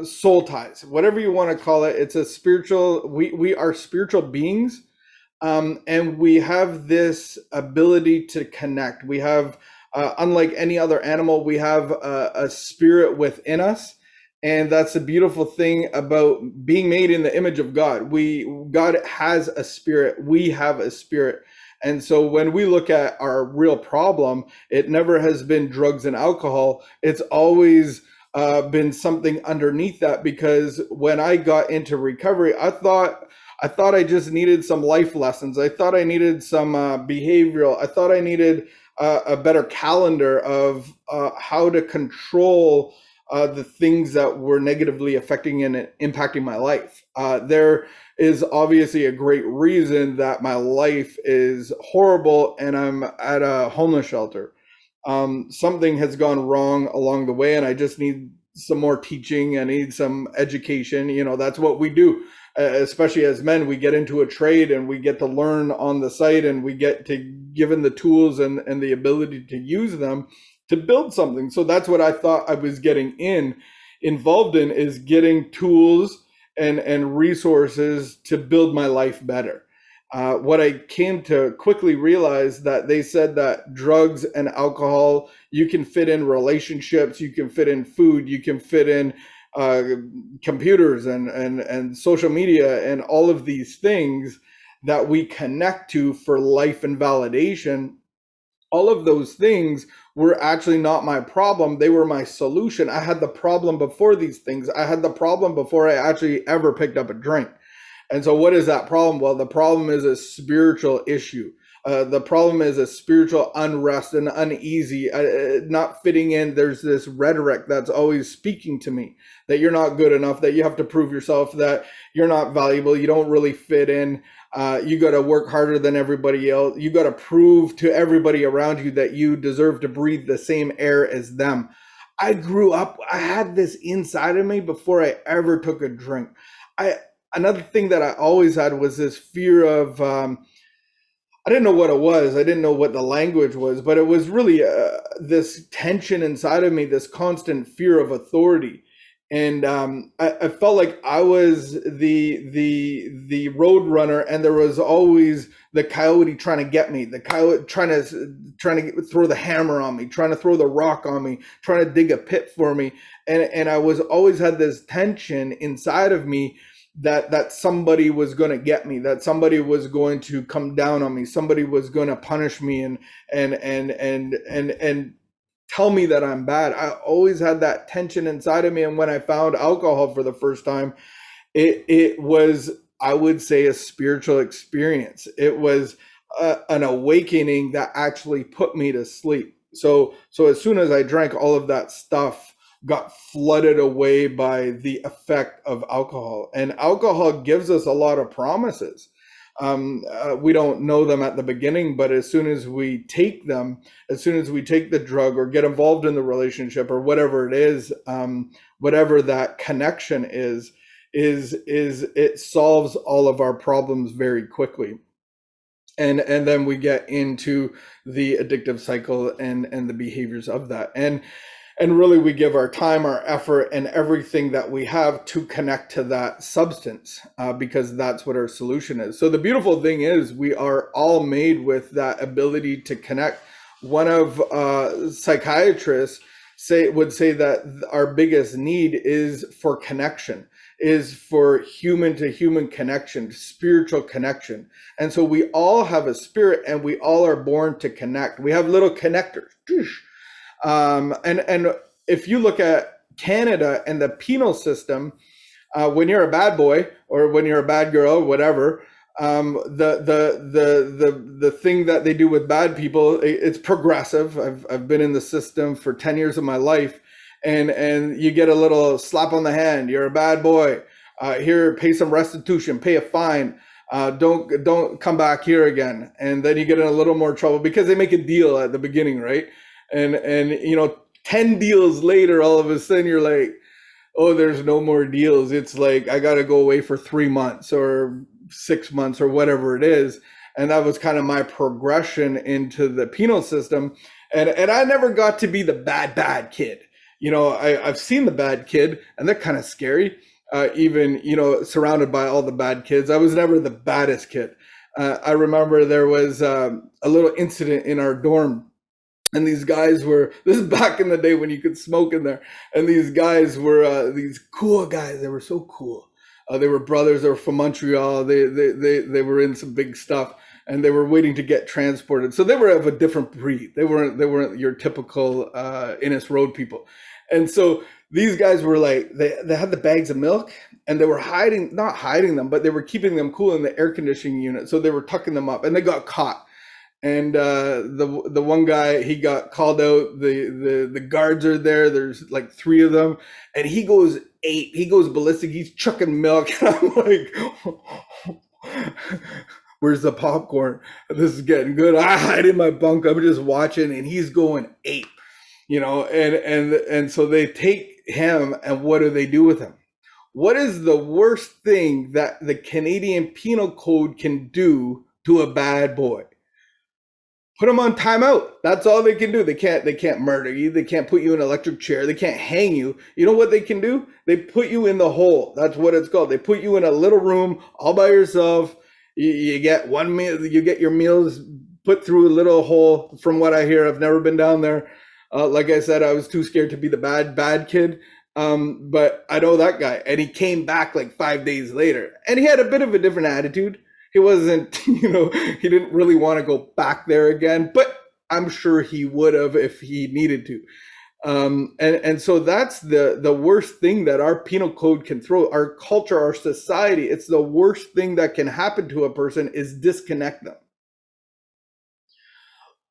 soul ties, whatever you want to call it. It's a spiritual, we are spiritual beings. And we have this ability to connect. We have, unlike any other animal, we have a spirit within us. And that's a beautiful thing about being made in the image of God. God has a spirit. We have a spirit. And so when we look at our real problem, it never has been drugs and alcohol. It's always been something underneath that, because when I got into recovery, I thought I just needed some life lessons. I thought I needed some behavioral. I thought I needed a better calendar of how to control the things that were negatively affecting and impacting my life. There is obviously a great reason that my life is horrible and I'm at a homeless shelter. Something has gone wrong along the way, and I just need some more teaching. I need some education. That's what we do. Especially as men, we get into a trade and we get to learn on the site, and we get to given the tools and the ability to use them to build something. So that's what I thought I was getting involved in, is getting tools and resources to build my life better. What I came to quickly realize, that they said that drugs and alcohol, you can fit in relationships, you can fit in food, you can fit in uh, computers and social media and all of these things that we connect to for life and validation. All of those things were actually not my problem. They were my solution. I had the problem before these things. I had the problem before I actually ever picked up a drink. And so what is that problem? Well, the problem is a spiritual issue. The problem is a spiritual unrest and uneasy, not fitting in. There's this rhetoric that's always speaking to me, that you're not good enough, that you have to prove yourself, that you're not valuable, you don't really fit in. You got to work harder than everybody else. You got to prove to everybody around you that you deserve to breathe the same air as them. I grew up, I had this inside of me before I ever took a drink. Another thing that I always had was this fear of, I didn't know what it was. I didn't know what the language was, but it was really this tension inside of me, this constant fear of authority. And I felt like I was the road runner, and there was always the coyote trying to get me, the coyote trying to throw the hammer on me, trying to throw the rock on me, trying to dig a pit for me. And I was always had this tension inside of me that somebody was going to get me, that somebody was going to come down on me, somebody was going to punish me and tell me that I'm bad. I always had that tension inside of me. And when I found alcohol for the first time, it was, I would say, a spiritual experience. It was an awakening that actually put me to sleep. So as soon as I drank, all of that stuff got flooded away by the effect of alcohol. And alcohol gives us a lot of promises. We don't know them at the beginning, but as soon as we take them, as soon as we take the drug or get involved in the relationship or whatever it is, whatever that connection is it solves all of our problems very quickly. And then we get into the addictive cycle and the behaviors of that. And really, we give our time, our effort, and everything that we have to connect to that substance, because that's what our solution is. So the beautiful thing is, we are all made with that ability to connect. One of psychiatrists would say that our biggest need is for connection, is for human to human connection, spiritual connection. And so we all have a spirit, and we all are born to connect. We have little connectors. And if you look at Canada and the penal system, when you're a bad boy or when you're a bad girl, whatever, the thing that they do with bad people, it's progressive. I've been in the system for 10 years of my life, and you get a little slap on the hand. You're a bad boy. Here, pay some restitution, pay a fine. Don't come back here again. And then you get in a little more trouble because they make a deal at the beginning, right? And 10 deals later, all of a sudden you're like, oh, there's no more deals. It's like, I got to go away for 3 months or 6 months or whatever it is. And that was kind of my progression into the penal system. And I never got to be the bad kid. I've seen the bad kid, and they're kind of scary. Even surrounded by all the bad kids, I was never the baddest kid. I remember there was a little incident in our dorm, and these guys were, this is back in the day when you could smoke in there, and these guys were these cool guys. They were so cool. They were brothers. They were from Montreal. They were in some big stuff, and they were waiting to get transported. So they were of a different breed. They weren't your typical Innis Road people. And so these guys were like, they had the bags of milk, and they were not hiding them, but they were keeping them cool in the air conditioning unit. So they were tucking them up, and they got caught. And the one guy, he got called out. The guards are there. There's like three of them, and he goes ape. He goes ballistic. He's chucking milk, and I'm like, "Where's the popcorn? This is getting good." I hide in my bunk. I'm just watching, and he's going ape, and so they take him, and what do they do with him? What is the worst thing that the Canadian Penal Code can do to a bad boy? Put them on timeout. That's all they can do. They can't murder you. They can't put you in an electric chair. They can't hang you. You know what they can do? They put you in the hole. That's what it's called. They put you in a little room all by yourself. You get one meal. You get your meals put through a little hole. From what I hear, I've never been down there. Like I said, I was too scared to be the bad kid. But I know that guy, and he came back like 5 days later, and he had a bit of a different attitude. He wasn't, he didn't really want to go back there again, but I'm sure he would have if he needed to. And so that's the worst thing that our penal code can throw. Our culture, our society, it's the worst thing that can happen to a person is disconnect them.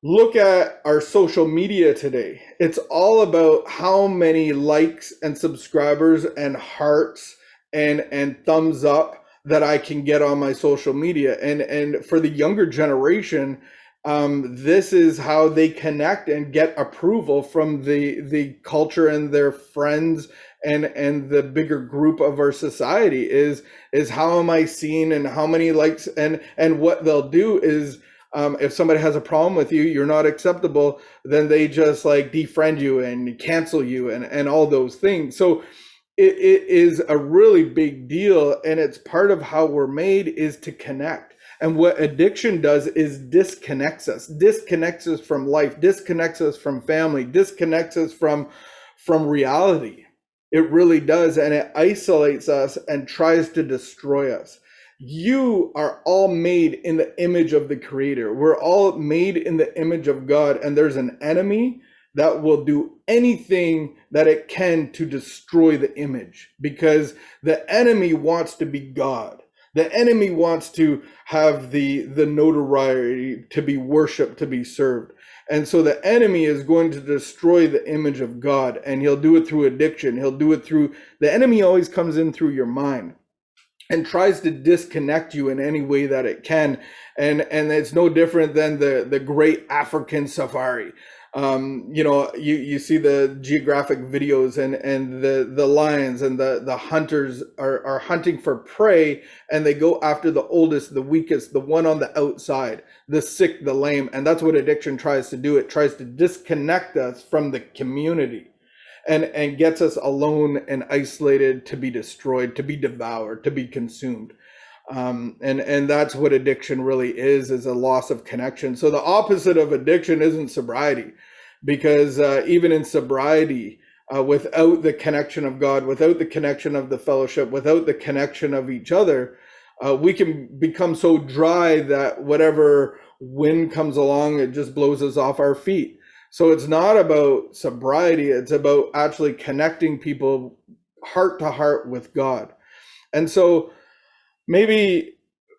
Look at our social media today. It's all about how many likes and subscribers and hearts and thumbs up that I can get on my social media. And for the younger generation, this is how they connect and get approval from the culture and their friends and the bigger group of our society is how am I seen and how many likes, and what they'll do is, if somebody has a problem with you, you're not acceptable, then they just like defriend you and cancel you and all those things. So it is a really big deal, and it's part of how we're made is to connect. And what addiction does is disconnects us from life, disconnects us from family, disconnects us from reality. It really does, and it isolates us and tries to destroy us. You are all made in the image of the Creator. We're all made in the image of God, and there's an enemy that will do anything that it can to destroy the image, because the enemy wants to be God. The enemy wants to have the notoriety, to be worshiped, to be served. And so the enemy is going to destroy the image of God, and he'll do it through addiction. He'll do it through, the enemy always comes in through your mind and tries to disconnect you in any way that it can. And it's no different than the great African safari. You see the geographic videos, and the lions and the hunters are hunting for prey, and they go after the oldest, the weakest, the one on the outside, the sick, the lame. And that's what addiction tries to do. It tries to disconnect us from the community and gets us alone and isolated, to be destroyed, to be devoured, to be consumed. And that's what addiction really is a loss of connection. So the opposite of addiction isn't sobriety, because even in sobriety, without the connection of God, without the connection of the fellowship, without the connection of each other, we can become so dry that whatever wind comes along, it just blows us off our feet. So it's not about sobriety, it's about actually connecting people heart to heart with God. And so maybe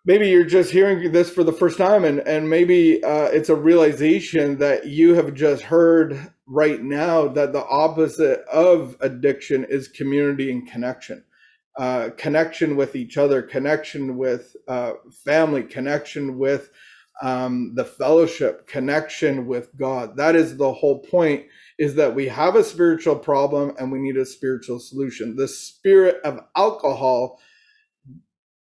you're just hearing this for the first time, and maybe it's a realization that you have just heard right now, that the opposite of addiction is community and connection. Connection with each other, connection with family, connection with the fellowship, connection with God. That is the whole point, is that we have a spiritual problem and we need a spiritual solution. The spirit of alcohol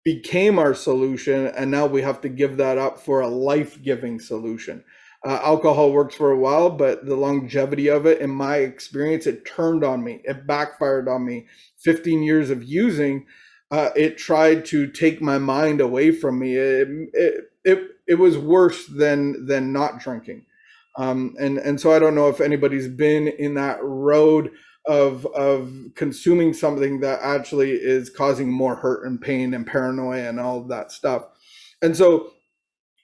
became our solution, and now we have to give that up for a life-giving solution. Alcohol works for a while, but the longevity of it, in my experience, it turned on me. It backfired on me. 15 years of using, it tried to take my mind away from me. It was worse than not drinking. And so I don't know if anybody's been in that road of consuming something that actually is causing more hurt and pain and paranoia and all of that stuff. And so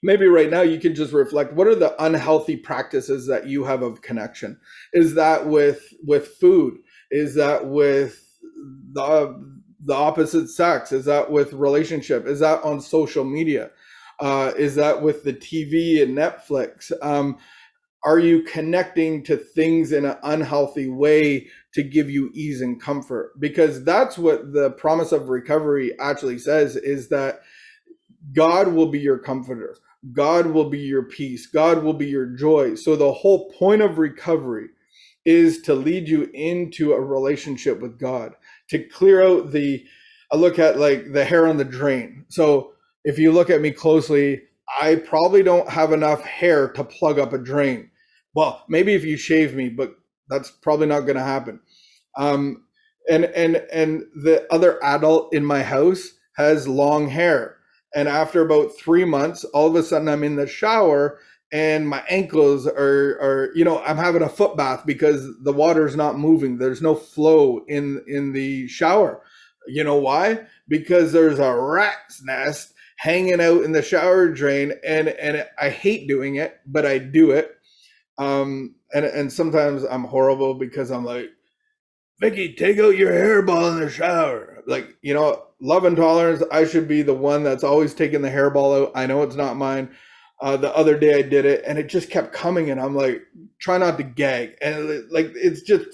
maybe right now you can just reflect, what are the unhealthy practices that you have of connection? Is that with food? Is that with the opposite sex? Is that with relationship? Is that on social media? Is that with the TV and Netflix? Are you connecting to things in an unhealthy way to give you ease and comfort? Because that's what the promise of recovery actually says, is that God will be your comforter. God will be your peace. God will be your joy. So the whole point of recovery is to lead you into a relationship with God, to clear out I look at like the hair on the drain. So if you look at me closely, I probably don't have enough hair to plug up a drain. Well, maybe if you shave me, but that's probably not going to happen. Um, and the other adult in my house has long hair. And after about 3 months, all of a sudden I'm in the shower and my ankles I'm having a foot bath because the water's not moving. There's no flow in the shower. You know why? Because there's a rat's nest hanging out in the shower drain, and I hate doing it, but I do it. And sometimes I'm horrible because I'm like, Vicky, take out your hairball in the shower. Like, love and tolerance. I should be the one that's always taking the hairball out. I know it's not mine. The other day I did it and it just kept coming, and I'm like, try not to gag. And it's just,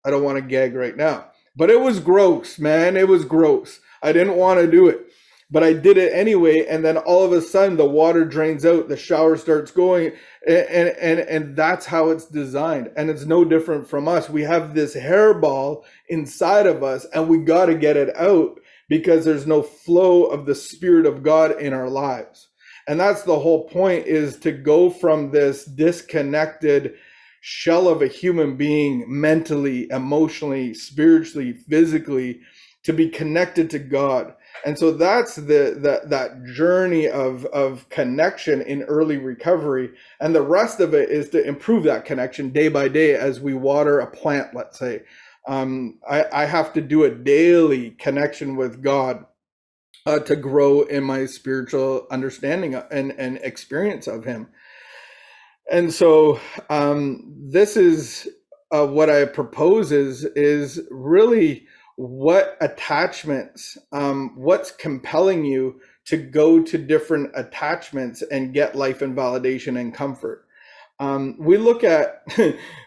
I don't want to gag right now. But it was gross, man. It was gross. I didn't want to do it, but I did it anyway. And then all of a sudden the water drains out, the shower starts going, and that's how it's designed. And it's no different from us. We have this hairball inside of us, and we got to get it out because there's no flow of the Spirit of God in our lives. And that's the whole point, is to go from this disconnected shell of a human being, mentally, emotionally, spiritually, physically, to be connected to God. And so that's that journey of connection in early recovery. And the rest of it is to improve that connection day by day as we water a plant, let's say. I have to do a daily connection with God to grow in my spiritual understanding and experience of Him. And so this is what I propose is really what attachments, what's compelling you to go to different attachments and get life and validation and comfort. We look at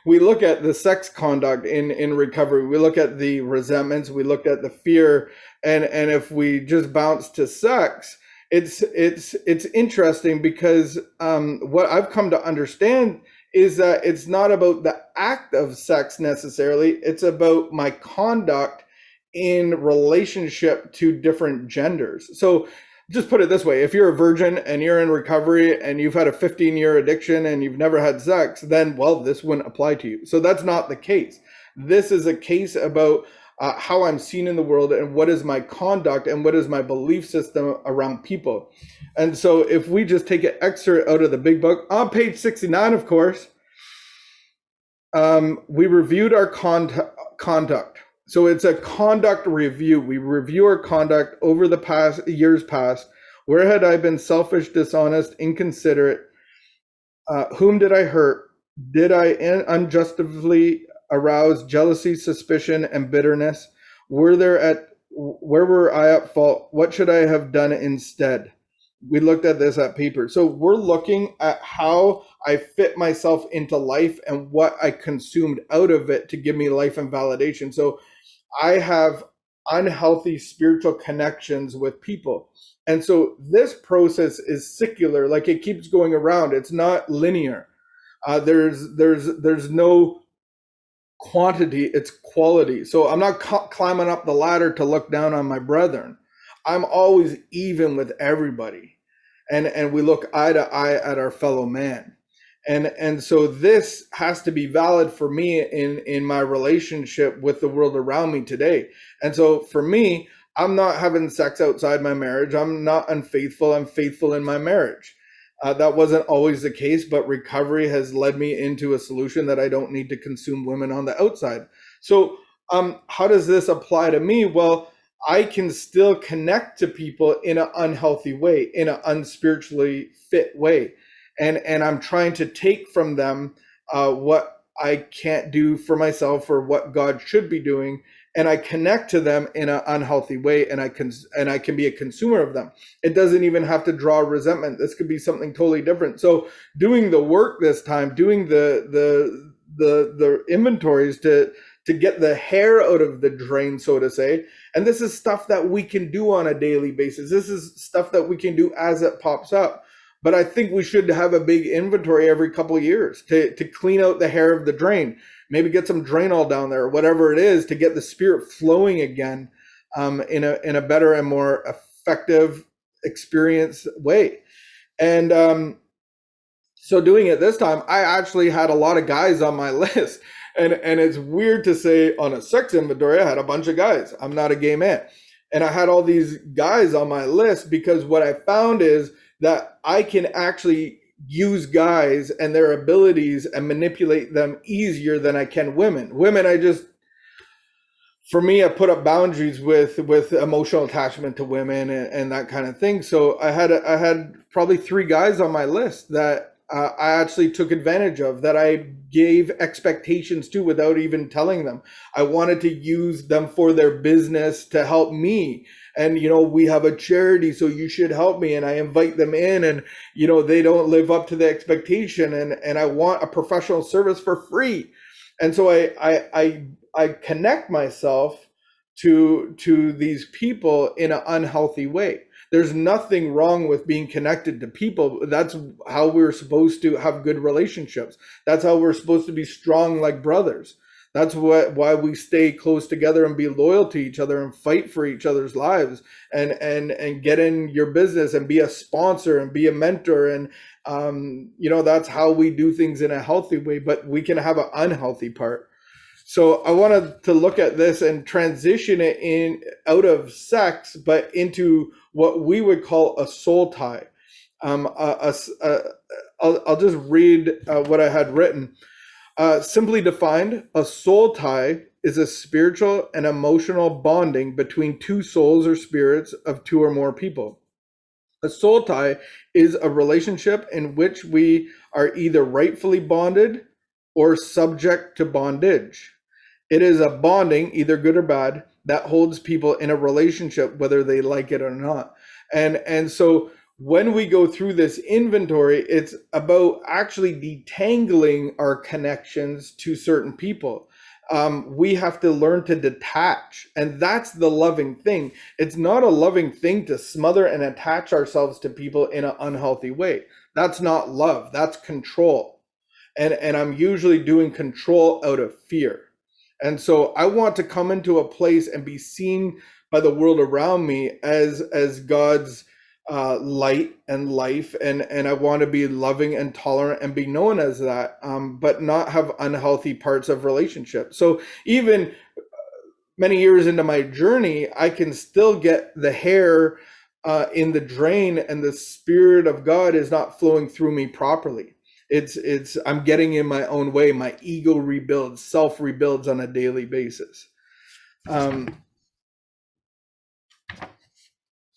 we look at the sex conduct in recovery. We look at the resentments. We look at the fear, and if we just bounce to sex, it's interesting because what I've come to understand is that it's not about the act of sex necessarily. It's about my conduct in relationship to different genders. So just put it this way: if you're a virgin and you're in recovery and you've had a 15-year addiction and you've never had sex, then, well, this wouldn't apply to you. So that's not the case. This is a case about how I'm seen in the world and what is my conduct and what is my belief system around people. And so if we just take an excerpt out of the big book, on page 69, of course, we reviewed our conduct. So it's a conduct review. We review our conduct over the years past. Where had I been selfish, dishonest, inconsiderate? Whom did I hurt? Did I unjustly arouse jealousy, suspicion, and bitterness? Where were I at fault? What should I have done instead? We looked at this at paper. So we're looking at how I fit myself into life and what I consumed out of it to give me life and validation. So I have unhealthy spiritual connections with people. And so this process is secular, like it keeps going around. It's not linear. There's no quantity, it's quality. So I'm not climbing up the ladder to look down on my brethren. I'm always even with everybody. and we look eye to eye at our fellow man. And so this has to be valid for me in my relationship with the world around me today. And so for me, I'm not having sex outside my marriage. I'm not unfaithful. I'm faithful in my marriage. That wasn't always the case, but recovery has led me into a solution that I don't need to consume women on the outside. So, how does this apply to me? Well, I can still connect to people in an unhealthy way, in an unspiritually fit way, and I'm trying to take from them what I can't do for myself or what God should be doing, and I connect to them in an unhealthy way, and I can be a consumer of them. It doesn't even have to draw resentment. This could be something totally different. So doing the work this time, doing the inventories to get the hair out of the drain, so to say. And this is stuff that we can do on a daily basis. This is stuff that we can do as it pops up. But I think we should have a big inventory every couple of years to clean out the hair of the drain. Maybe get some Drainol down there, or whatever it is, to get the spirit flowing again in a better and more effective experience way. And so doing it this time, I actually had a lot of guys on my list. And it's weird to say on a sex inventory, I had a bunch of guys. I'm not a gay man. And I had all these guys on my list because what I found is that I can actually use guys and their abilities and manipulate them easier than I can women. Women, for me, I put up boundaries with emotional attachment to women and that kind of thing. So I had probably 3 guys on my list that I actually took advantage of, that I gave expectations to without even telling them. I wanted to use them for their business to help me. And, we have a charity, so you should help me. And I invite them in, and, they don't live up to the expectation. And I want a professional service for free. And so I connect myself to these people in an unhealthy way. There's nothing wrong with being connected to people. That's how we're supposed to have good relationships. That's how we're supposed to be strong like brothers. That's why we stay close together and be loyal to each other and fight for each other's lives and get in your business and be a sponsor and be a mentor. And that's how we do things in a healthy way, but we can have an unhealthy part. So I wanted to look at this and transition it out of sex, but into what we would call a soul tie. I'll just read what I had written. Simply defined, a soul tie is a spiritual and emotional bonding between 2 souls or spirits of 2 or more people. A soul tie is a relationship in which we are either rightfully bonded or subject to bondage. It is a bonding, either good or bad, that holds people in a relationship whether they like it or not. And so when we go through this inventory, it's about actually detangling our connections to certain people. We have to learn to detach, and that's the loving thing. It's not a loving thing to smother and attach ourselves to people in an unhealthy way. That's not love, that's control. And I'm usually doing control out of fear. And so I want to come into a place and be seen by the world around me as God's light and life, and I want to be loving and tolerant and be known as that, but not have unhealthy parts of relationships. So even many years into my journey, I can still get the hair in the drain, and the Spirit of God is not flowing through me properly. It's I'm getting in my own way. My ego rebuilds, self rebuilds on a daily basis.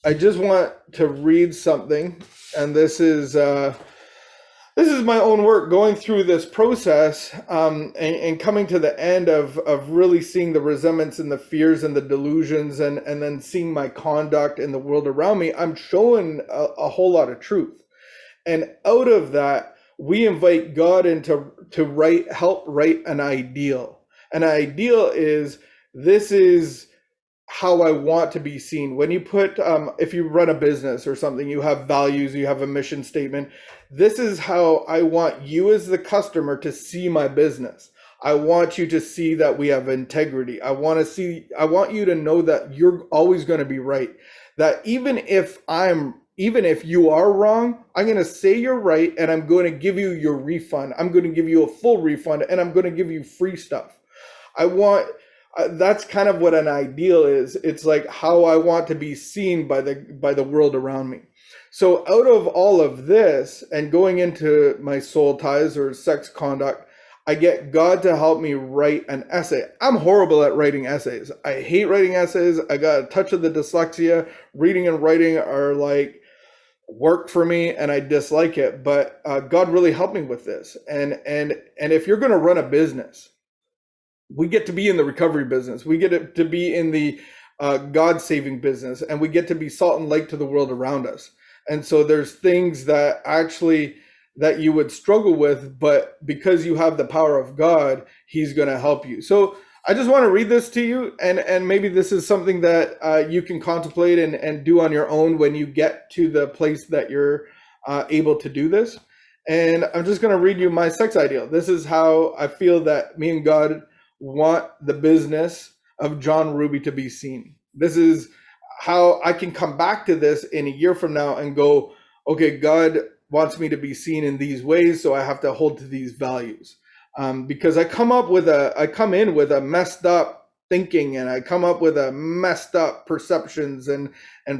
I just want to read something, and this is my own work going through this process, and coming to the end of really seeing the resentments and the fears and the delusions, and then seeing my conduct in the world around me. I'm showing a whole lot of truth, and out of that, we invite God into help write an ideal. An ideal is, this is how I want to be seen. When you put, if you run a business or something, you have values, you have a mission statement. This is how I want you as the customer to see my business. I want you to see that we have integrity. I want you to know that you're always going to be right. That even if I'm even if you are wrong, I'm going to say you're right, and I'm going to give you your refund. I'm going to give you a full refund, and I'm going to give you free stuff. I want that's kind of what an ideal is. It's like how I want to be seen by the world around me. So out of all of this and going into my soul ties or sex conduct, I get God to help me write an essay. I'm horrible at writing essays. I hate writing essays. I got a touch of the dyslexia. Reading and writing are like work for me, and I dislike it. But God really helped me with this. And if you're going to run a business, we get to be in the recovery business. We get to be in the God-saving business, and we get to be salt and light to the world around us. And so there's things that actually that you would struggle with, but because you have the power of God, he's going to help you. So I just want to read this to you, and maybe this is something that you can contemplate and do on your own when you get to the place that you're able to do this. And I'm just going to read you my sex ideal. This is how I feel that me and God want the business of John Ruby to be seen. This is how I can come back to this in a year from now and go, okay, God wants me to be seen in these ways, so I have to hold to these values. Because I come in with a messed up thinking, and I come up with a messed up perceptions and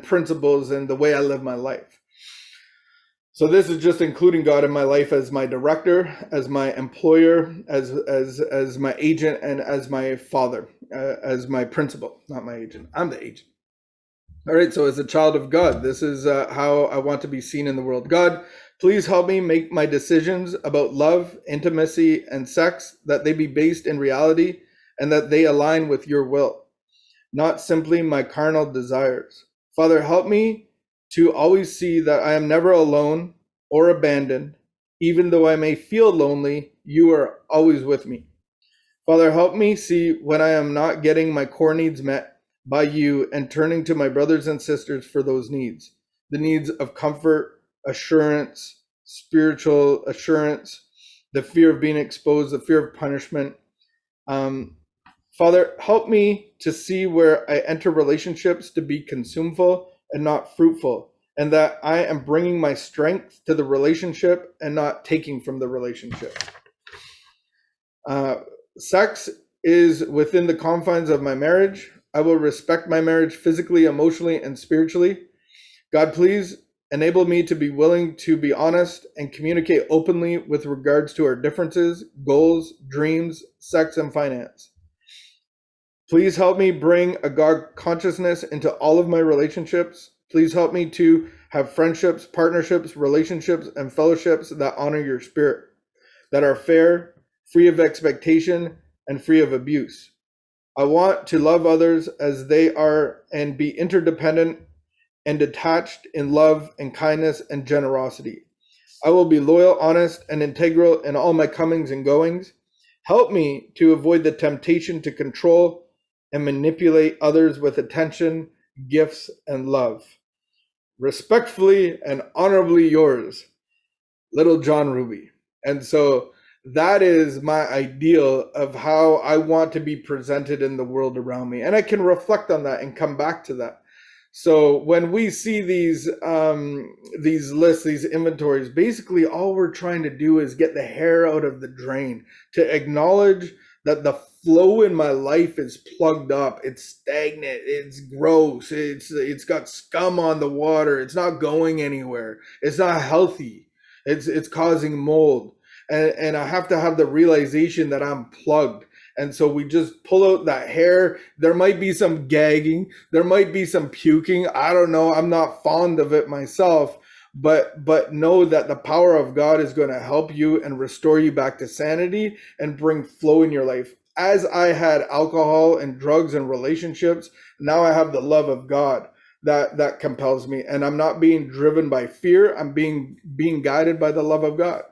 principles and the way I live my life. So this is just including God in my life as my director, as my employer, as my agent, and as my father, as my principal, not my agent. I'm the agent. All right, so as a child of God, this is how I want to be seen in the world. God, please help me make my decisions about love, intimacy, and sex, that they be based in reality and that they align with your will, not simply my carnal desires. Father, help me to always see that I am never alone or abandoned. Even though I may feel lonely, you are always with me. Father, help me see when I am not getting my core needs met by you and turning to my brothers and sisters for those needs. The needs of comfort, assurance, spiritual assurance, the fear of being exposed, the fear of punishment. Father, help me to see where I enter relationships to be consumeful and not fruitful, and that I am bringing my strength to the relationship and not taking from the relationship. Sex is within the confines of my marriage. I will respect my marriage physically, emotionally, and spiritually. God, please enable me to be willing to be honest and communicate openly with regards to our differences, goals, dreams, sex, and finance. Please help me bring a God consciousness into all of my relationships. Please help me to have friendships, partnerships, relationships, and fellowships that honor your spirit, that are fair, free of expectation, and free of abuse. I want to love others as they are and be interdependent and detached in love and kindness and generosity. I will be loyal, honest, and integral in all my comings and goings. Help me to avoid the temptation to control and manipulate others with attention, gifts, and love. Respectfully and honorably yours, Little John Ruby. And so that is my ideal of how I want to be presented in the world around me. And I can reflect on that and come back to that. So when we see these lists, these inventories, basically all we're trying to do is get the hair out of the drain, to acknowledge that the flow in my life is plugged up, it's stagnant, it's gross, it's got scum on the water, it's not going anywhere, it's not healthy, it's causing mold, and I have to have the realization that I'm plugged. And so we just pull out that hair. There might be some gagging, there might be some puking, I don't know, I'm not fond of it myself, but know that the power of God is going to help you and restore you back to sanity and bring flow in your life. As I had alcohol and drugs and relationships, now I have the love of God that compels me, and I'm not being driven by fear. I'm being guided by the love of God.